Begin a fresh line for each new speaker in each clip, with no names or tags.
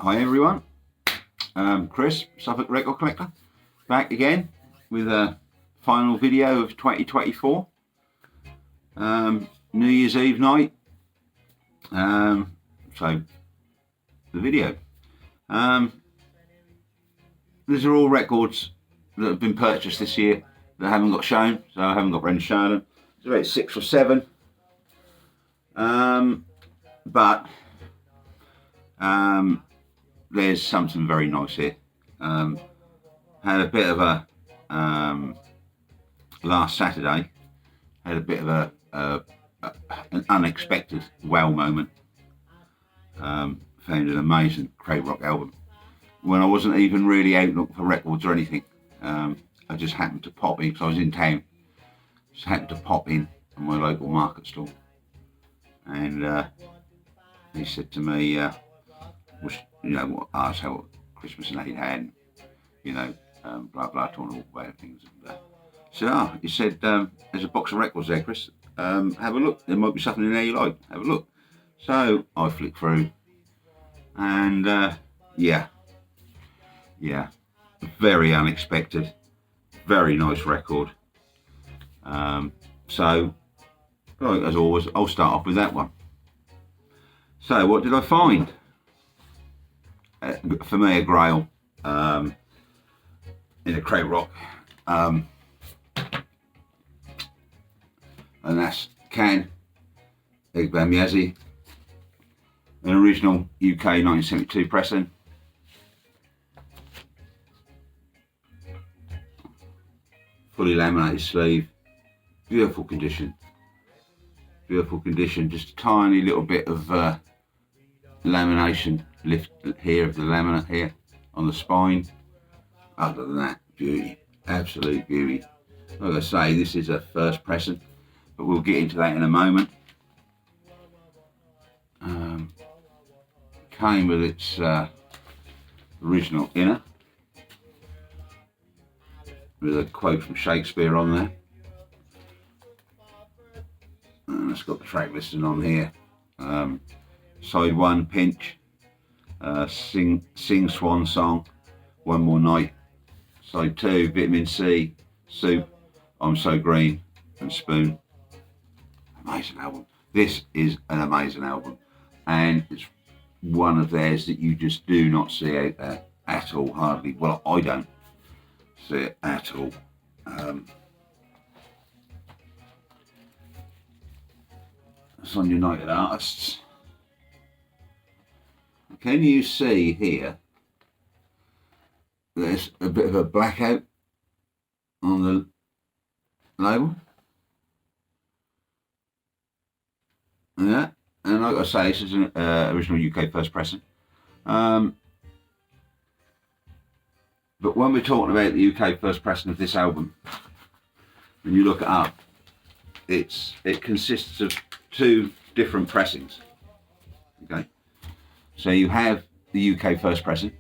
Hi everyone, Chris, Suffolk Record Collector, back again with a final video of 2024, New Year's Eve night, so the video. These are all records that have been purchased this year that haven't got shown, so I haven't got round to show them. There's about 6 or 7, but there's something very nice here. Had a bit of a last Saturday. Had a bit of an unexpected wow moment. Found an amazing crate rock album when I wasn't even really out looking for records or anything. I just happened to pop in because I was in town. Just happened to pop in on my local market stall, and he said to me, asked how Christmas and Eid had, blah blah, talking all about things. And, so he said, there's a box of records there, Chris. Have a look. There might be something in there you like. Have a look. So I flicked through, and yeah, very unexpected, very nice record. So, like as always, I'll start off with that one. So, what did I find? For me, a grail in a crate rock, and that's Ege Bamyasi, an original UK 1972 pressing. Fully laminated sleeve, beautiful condition, just a tiny little bit of lamination lift here of the laminate here on the spine. Other than that, beauty, absolute beauty. Like I say, this is a first pressing, but we'll get into that in a moment. Came with its original inner, with a quote from Shakespeare on there, and it's got the track listing on here. Side 1, Pinch, Sing Swan Song, One More Night. Side 2, Vitamin C, Soup, I'm So Green, and Spoon. Amazing album. This is an amazing album, and it's one of theirs that you just do not see out there at all, hardly. Well, I don't see it at all. It's on United Artists. Can you see here, there's a bit of a blackout on the label? Yeah, and like I say, this is an original UK first pressing. But when we're talking about the UK first pressing of this album, when you look it up, it consists of 2 different pressings. Okay, so you have the UK first pressing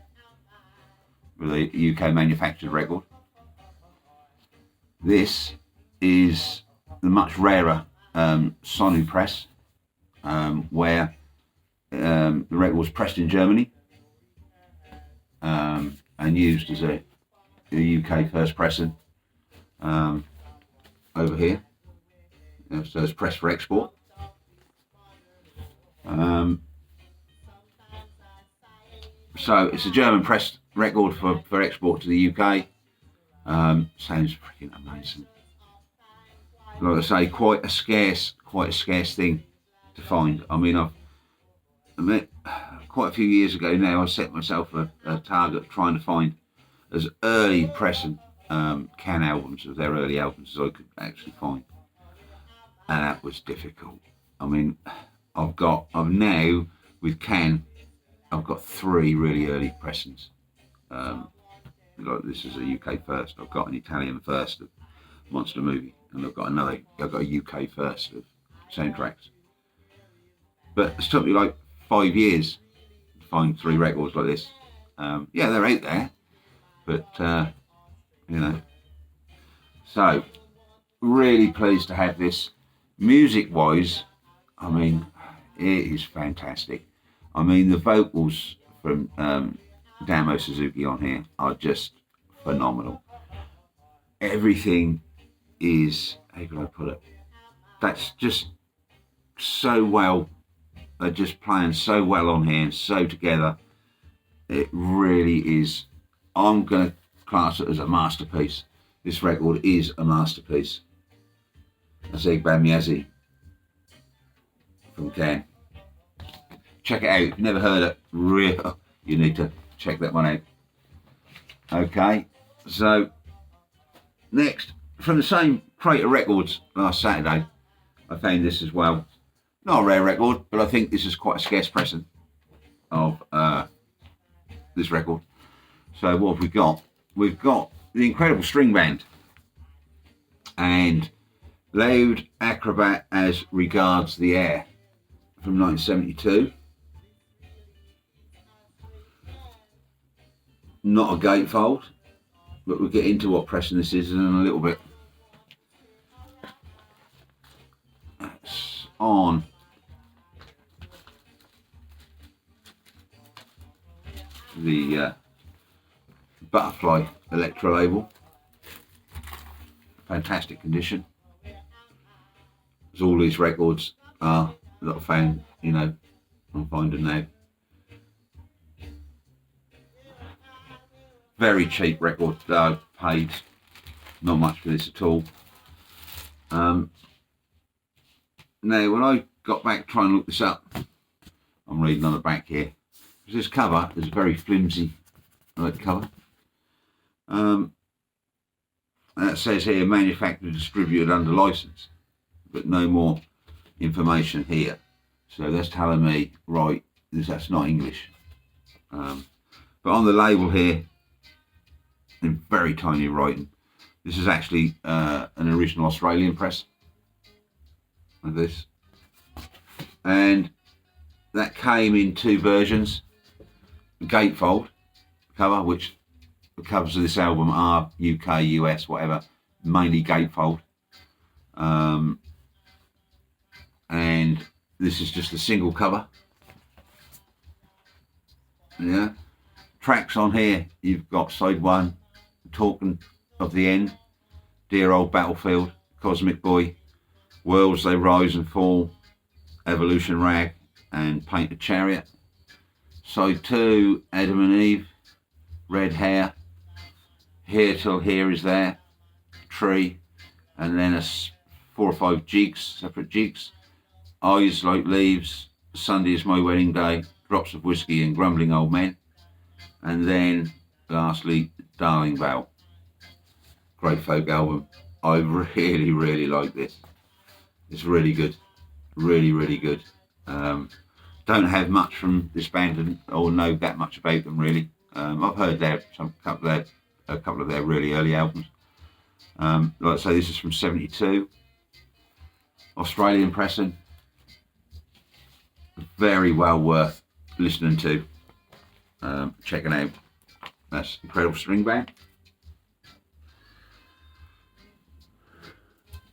with a UK manufactured record. This is the much rarer Sonu press, where the record was pressed in Germany and used as a UK first pressing over here. So it's pressed for export. So it's a German pressed record for export to the UK. Sounds freaking amazing. Like I say, quite a scarce thing to find. I mean, quite a few years ago now, I set myself a target of trying to find as early pressing Can albums, of their early albums, as I could actually find, and that was difficult. I mean, I've now with Can, I've got 3 really early pressings. Like this is a UK first. I've got an Italian first of Monster Movie, and I've got a UK first of Soundtracks. But it's took me like 5 years to find 3 records like this. Yeah, they're out there, but So, really pleased to have this. Music-wise, I mean, it is fantastic. I mean, the vocals from Damo Suzuki on here are just phenomenal. Everything is, how can I put it? That's just so well. They're just playing so well on here and so together. It really is. I'm going to class it as a masterpiece. This record is a masterpiece. That's Ege Bamyasi from Can. Check it out. If you've never heard it, you need to check that one out. Okay, so next, from the same crate of records last Saturday, I found this as well. Not a rare record, but I think this is quite a scarce pressing of this record. So what have we got? We've got the incredible string band and Loud Acrobat as Regards the Air from 1972. Not a gatefold, but we'll get into what pressing this is in a little bit. That's on the Butterfly Electro label. Fantastic condition, as all these records are that I found, you know, I'm finding now. Very cheap record, paid not much for this at all. Now when I got back trying to look this up, I'm reading on the back here, this cover is a very flimsy cover. That says here manufactured, distributed under license, but no more information here. So that's telling me, right, that's not English. But on the label here, in very tiny writing, this is actually an original Australian press of this, and that came in two versions. The gatefold cover, which the covers of this album are UK, US, whatever, mainly gatefold, and this is just a single cover. Yeah, tracks on here, you've got side one, Talking of the End, Dear Old Battlefield, Cosmic Boy, Worlds They Rise and Fall, Evolution Rag, and Painted Chariot. Side two, Adam and Eve, Red Hair, Here Till Here Is There, Tree, and then 4 or 5 jigs, separate jigs. Eyes Like Leaves, Sunday Is My Wedding Day, Drops of Whiskey and Grumbling Old Men. And then lastly, Darling Belle. Great folk album. I really, really like this. It's really good. Really, really good. Don't have much from this band or know that much about them really. I've heard a couple of their really early albums. Like I say, this is from '72. Australian pressing. Very well worth listening to. Checking out. That's incredible string band.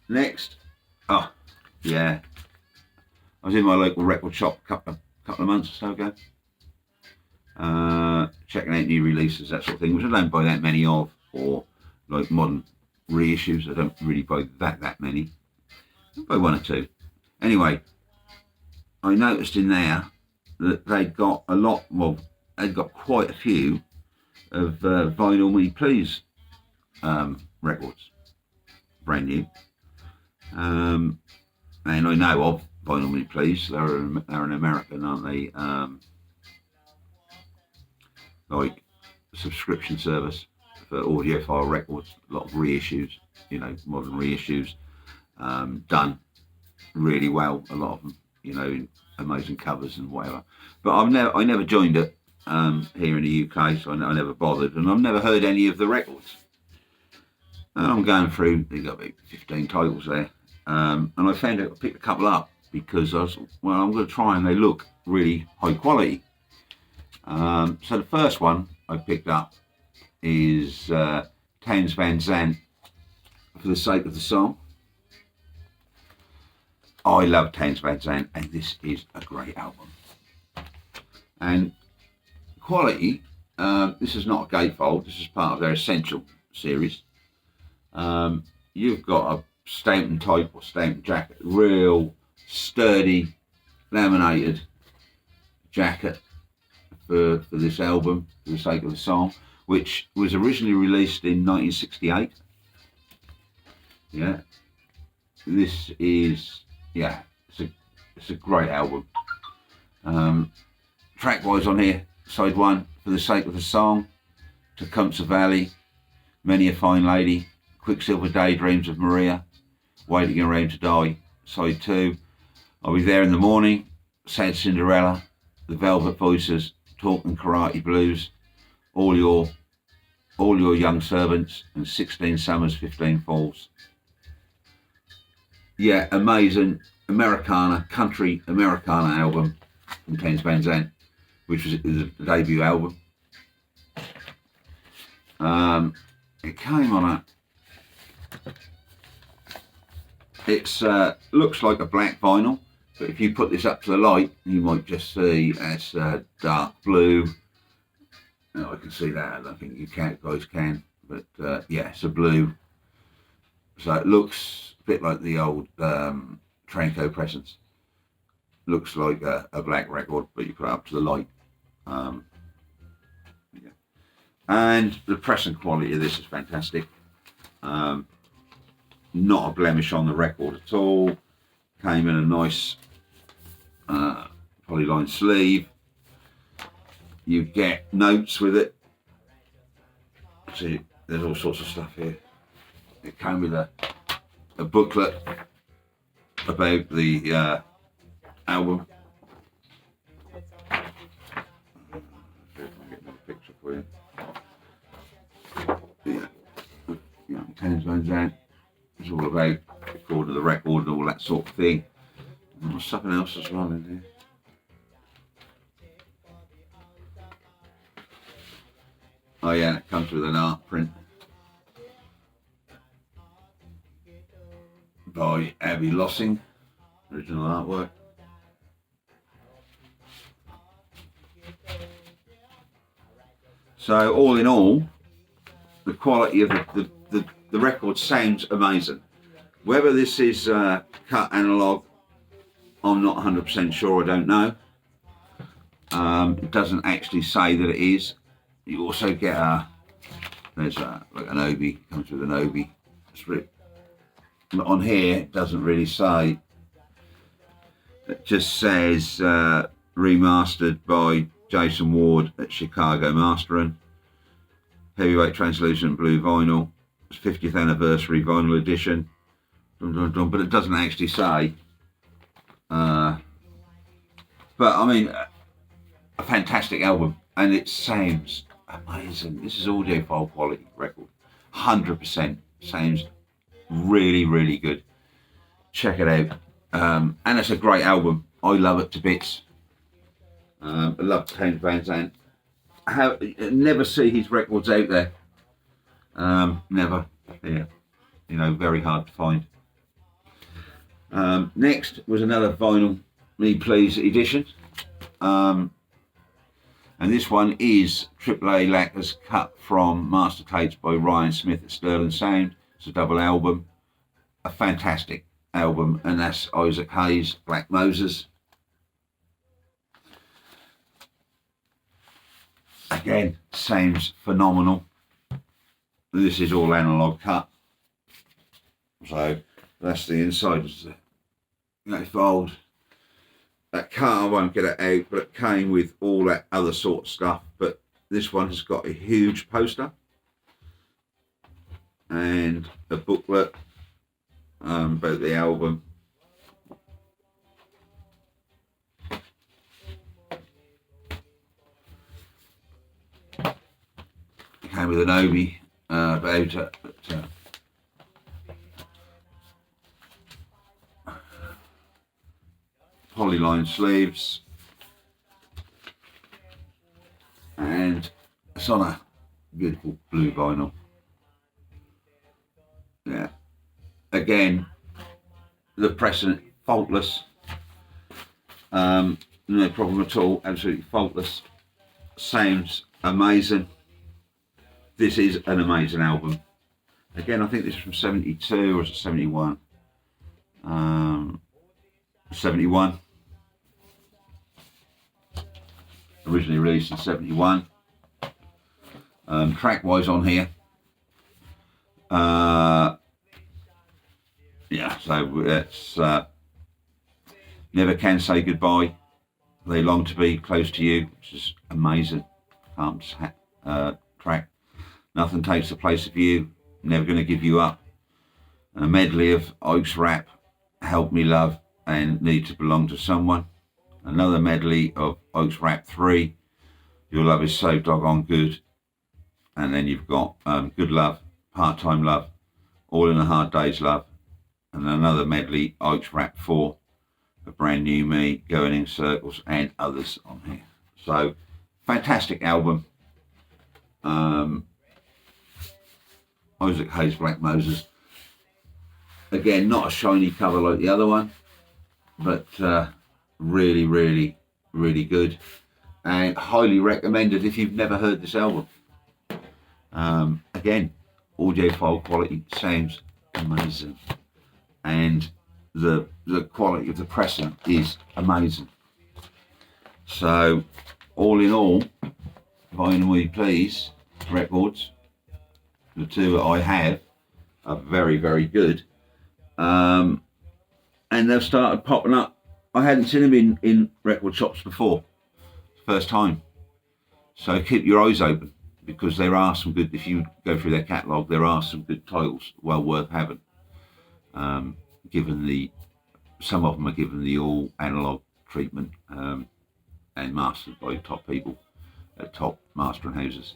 Next, oh yeah, I was in my local record shop a couple of months or so ago, checking out new releases, that sort of thing, which I don't buy that many of, or like modern reissues. I don't really buy that many. I buy one or two. Anyway, I noticed in there that they'd got a lot. Well, they'd got quite a few of Vinyl Me Please records, brand new. And I know of Vinyl Me Please. They're an American, aren't they? Like a subscription service for audiophile records. A lot of reissues, you know, modern reissues, done really well. A lot of them, you know, amazing covers and whatever. But I never joined it here in the UK, so I never bothered, and I've never heard any of the records. And I'm going through, they've got about 15 titles there, and I found out I picked a couple up because I was, well, I'm going to try, and they look really high quality. So the first one I picked up is Townes Van Zandt, For the Sake of the Song. I love Townes Van Zandt, and this is a great album. And quality, this is not a gatefold, this is part of their Essential series. You've got a Stampton type or Stampton jacket, real sturdy laminated jacket for this album, for the sake of the song, which was originally released in 1968. Yeah, this is, yeah, it's a great album. Track wise on here, side one, For the Sake of the Song, Tecumseh Valley, Many a Fine Lady, Quicksilver Daydreams of Maria, Waiting Around to Die. Side two, I'll Be There in the Morning, Sad Cinderella, The Velvet Voices, Talking Karate Blues, All Your Young Servants, and 16 Summers, 15 Falls. Yeah, amazing Americana, country Americana album from Thames Van Zandt, which was the debut album. It came on it's looks like a black vinyl, but if you put this up to the light, you might just see it's dark blue. I can see that. I don't think you guys can, but yeah, it's a blue. So it looks a bit like the old Tranco Presence. Looks like a black record, but you put it up to the light. Yeah. And the pressing quality of this is fantastic. Not a blemish on the record at all. Came in a nice polyline sleeve. You get notes with it. See, there's all sorts of stuff here. It came with a booklet about the album. See if I can get another picture for you. Yeah, Thames Van Zandt. It's all about recording the record and all that sort of thing. And there's something else as well in here. Oh yeah, it comes with an art print by Abby Lossing, original artwork. So all in all, the quality of the record sounds amazing. Whether this is cut analogue, I'm not 100% sure, I don't know. It doesn't actually say that it is. You also get there's like an Obi, comes with an Obi strip. But on here, it doesn't really say. It just says remastered by Jason Ward at Chicago Mastering. Heavyweight translucent blue vinyl. It's 50th anniversary vinyl edition. But it doesn't actually say. But I mean, a fantastic album, and it sounds amazing. This is audiophile quality record. 100% sounds really, really good. Check it out. And it's a great album. I love it to bits. I love Thames Van Zandt. Never see his records out there. Never. Yeah. You know, very hard to find. Next was another vinyl Me Please edition. And this one is AAA lacquers cut from master tapes by Ryan Smith at Sterling Sound. It's a double album. A fantastic album, and that's Isaac Hayes, Black Moses. Again, sounds phenomenal. This is all analog cut. So that's the inside. That fold. That car, I won't get it out, but it came with all that other sort of stuff. But this one has got a huge poster and a booklet about the album. It came with an Obi about it. Polyline sleeves, and it's on a beautiful blue vinyl. Yeah, again, the pressing faultless, no problem at all, absolutely faultless. sounds amazing. This is an amazing album. Again, I think this is from 72 or is it 71? 71. Originally released in 71. Track-wise on here. Yeah, so it's Never Can Say Goodbye. They Long to Be Close to You, which is amazing. Track. Nothing Takes the Place of You. Never Gonna Give You Up. And a medley of Ike's rap, Help Me Love and Need to Belong to Someone. Another medley of Ike's rap 3, Your Love Is So Doggone Good. And then you've got Good Love, Part-Time Love, All in the Hard Days Love. And another medley, Ike's rap 4, A Brand New Me, Going in Circles, and others on here. So, fantastic album. Isaac Hayes, Black Moses. Again, not a shiny cover like the other one, but really, really, really good. And highly recommended if you've never heard this album. Again, audiophile quality sounds amazing. And the quality of the pressing is amazing. So, all in all, Vinyl We Please records, the two that I have, are very, very good. And they've started popping up. I hadn't seen them in record shops before. First time. So keep your eyes open, because there are some good, if you go through their catalogue, there are some good titles well worth having. Some of them are given the all analog treatment and mastered by top people at top mastering houses.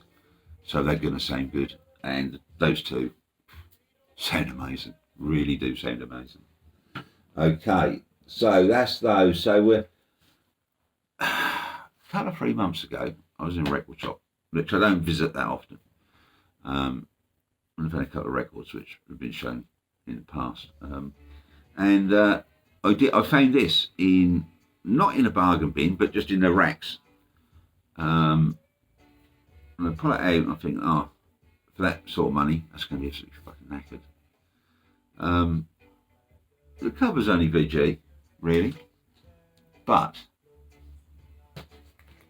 So they're going to sound good. And those two sound amazing. Really do sound amazing. Okay, so that's those. So we're kind of 3 months ago, I was in a record shop, which I don't visit that often. I've had a couple of records which have been shown in the past. I found this not in a bargain bin, but just in the racks. And I pull it out and I think, for that sort of money, that's going to be absolutely fucking knackered. The cover's only VG, really, but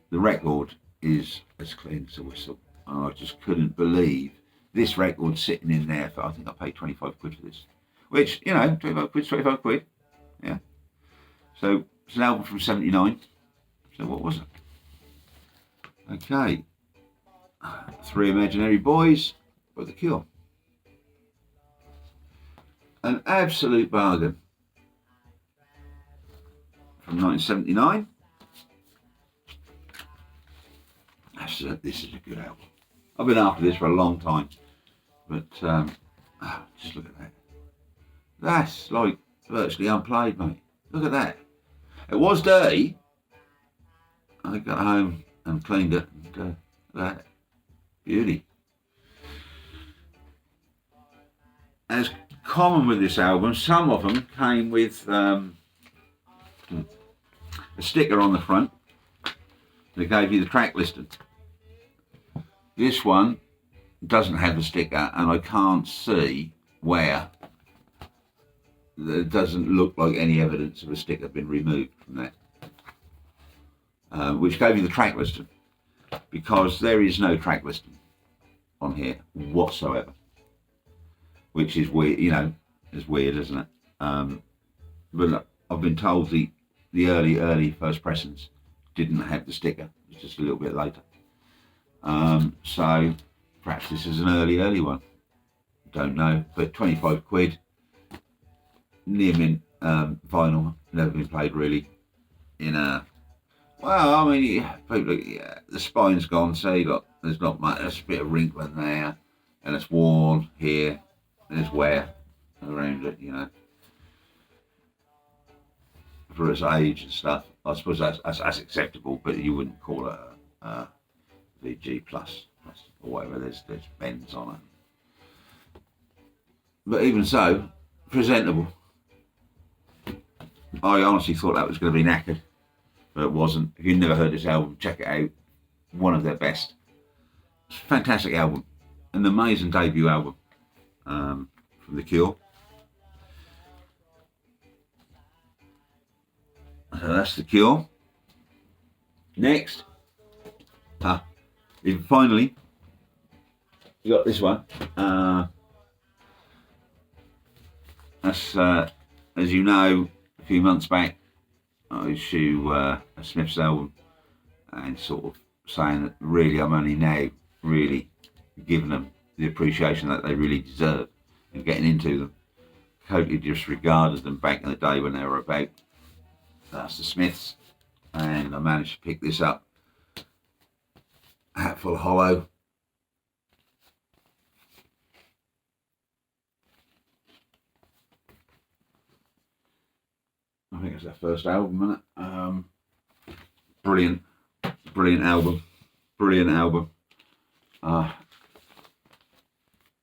the record is as clean as a whistle. And I just couldn't believe this record sitting in there for, I think I paid 25 quid for this, which, 25 quid, yeah. So it's an album from 79. So what was it? Okay. Three Imaginary Boys by The Cure. An absolute bargain. From 1979. This is a good album. I've been after this for a long time. But just look at that. That's like virtually unplayed, mate. Look at that. It was dirty. I got home and cleaned it. And, look at that. Beauty. As common with this album, some of them came with a sticker on the front that gave you the track listing. This one doesn't have the sticker, and I can't see where. It doesn't look like any evidence of a sticker been removed from that, which gave you the track listing, because there is no track listing on here whatsoever, which is weird. It's weird, isn't it? But I've been told the early first pressings didn't have the sticker. It's just a little bit later. So perhaps this is an early one. Don't know, but 25 quid. Near mint vinyl, never been played really in a. Well, I mean, people, the spine's gone. See, look, there's not much. There's a bit of wrinkle in there, and it's worn here. There's wear around it, for its age and stuff. I suppose that's acceptable, but you wouldn't call it a VG plus or whatever. There's bends on it, but even so, presentable. I honestly thought that was going to be knackered, but it wasn't. If you've never heard this album, check it out. one of their best. It's a fantastic album, an amazing debut album from The Cure. So that's The Cure. Next, finally, you got this one. That's, as you know, a few months back, I issued a Smiths album and sort of saying that really I'm only now really giving them the appreciation that they really deserve and getting into them. Totally disregarded them back in the day when they were about. That's the Smiths, and I managed to pick this up. Hatful Hollow. I think it's their first album, isn't it? Brilliant album.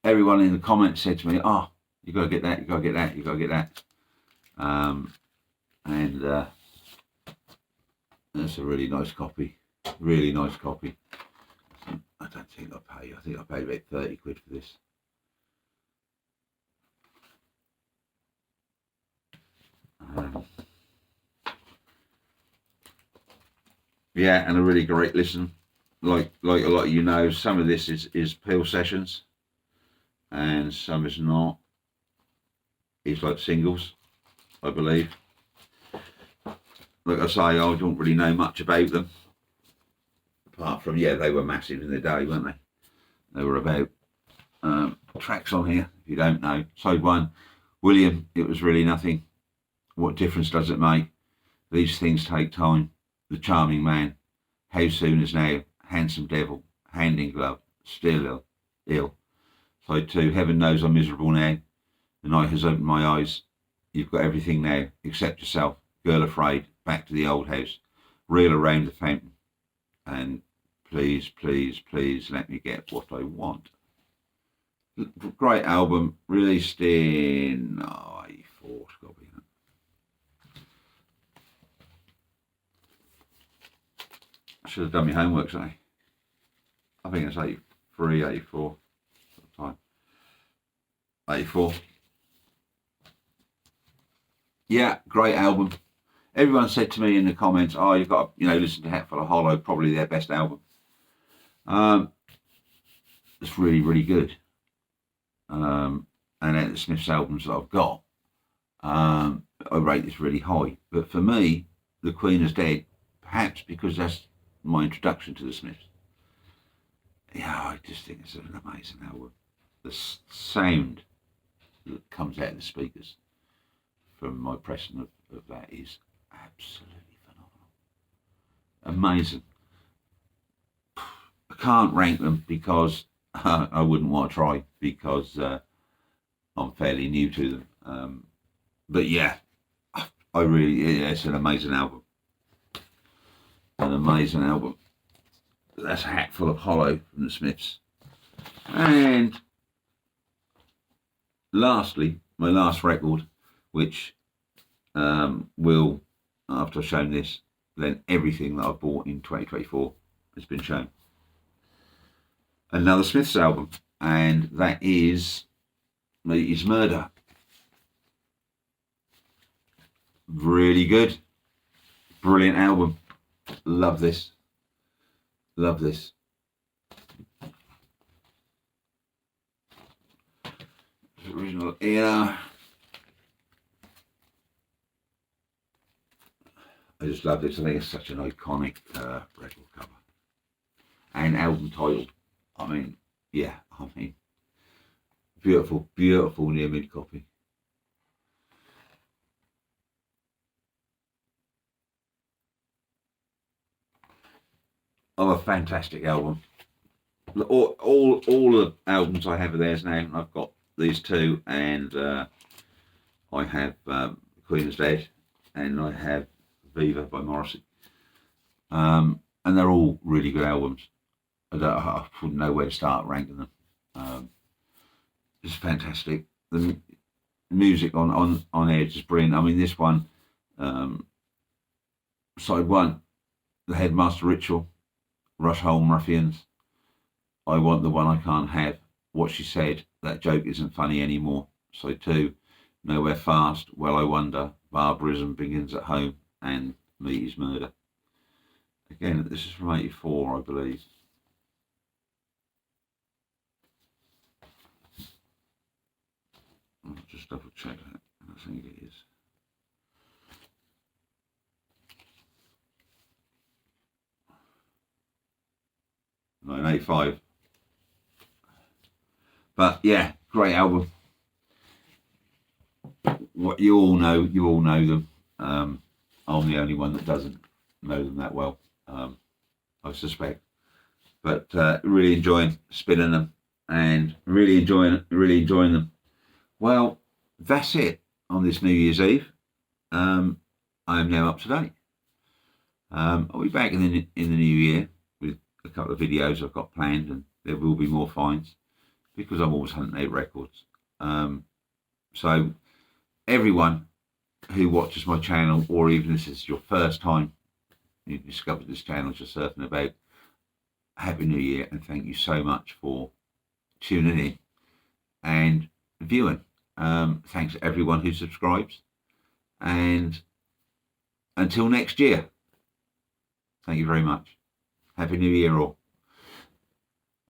Everyone in the comments said to me, "Oh, you got to get that. You got to get that. You got to get that." And that's a really nice copy. Really nice copy. I don't think I paid. I think I paid about 30 quid for this. Yeah, and a really great listen. Like a lot of you know, some of this is Peel sessions, and some is not. It's like singles, I believe. Like I say, I don't really know much about them, apart from they were massive in the day, weren't they? They were about tracks on here. If you don't know, side one, William. It was really nothing. What difference does it make? These things take time. The Charming Man, How Soon Is Now, Handsome Devil, Hand in Glove, Still Ill. Side two, Heaven Knows I'm Miserable Now. The Night Has Opened My Eyes. You've Got Everything Now, Except Yourself, Girl Afraid, Back to the Old House, Reel Around the Fountain, and Please, Please, Please Let Me Get What I Want. Great album, released in 84, it's got to be. I should have done my homework, say. I think it's 83, 84 at the time. 84. Yeah, great album. Everyone said to me in the comments, "Oh, you've got to, listen to Hatful Hollow, probably their best album." It's really, really good. And out of the Smiths albums that I've got, I rate this really high. But for me, The Queen Is Dead, perhaps because that's my introduction to the Smiths. Yeah, I just think it's an amazing album. The sound that comes out of the speakers from my pressing of that is absolutely phenomenal. Amazing. I can't rank them because I wouldn't want to try, because I'm fairly new to them. But yeah, it's an amazing album. An amazing album. That's a Hatful of Hollow from the Smiths. And lastly, my last record, which will, after I've shown this, then everything that I've bought in 2024 has been shown. Another Smiths album, and that is Meat Is Murder. Really good. Brilliant album. Love this. Love this. Original ear. I just love this. I think it's such an iconic record cover and album title. Beautiful, beautiful near mid copy. Oh, a fantastic album. All the albums I have of theirs now. I've got these two, and I have Queen Is Dead, and I have Viva by Morrissey. And they're all really good albums. I wouldn't know where to start ranking them. It's fantastic. The music on Edge is brilliant. This one, side one, The Headmaster Ritual, Rush Home Ruffians, I Want the One I Can't Have, What She Said, That Joke Isn't Funny Anymore. So 2, Nowhere Fast, Well I Wonder, Barbarism Begins at Home, and Meat is Murder. Again, this is from 84, I believe. I'll just double check that. I think it is. No, 85. But yeah, great album. What you all know them. I'm the only one that doesn't know them that well, I suspect. But really enjoying spinning them, and really enjoying them. Well, that's it on this New Year's Eve. I am now up to date. I'll be back in the new year with a couple of videos I've got planned, and there will be more finds because I'm always hunting out records. So everyone who watches my channel, or even if this is your first time you discovered this channel, just surfing about, Happy New Year, and thank you so much for tuning in and viewing. Thanks to everyone who subscribes, and until next year, thank you very much. Happy New Year all.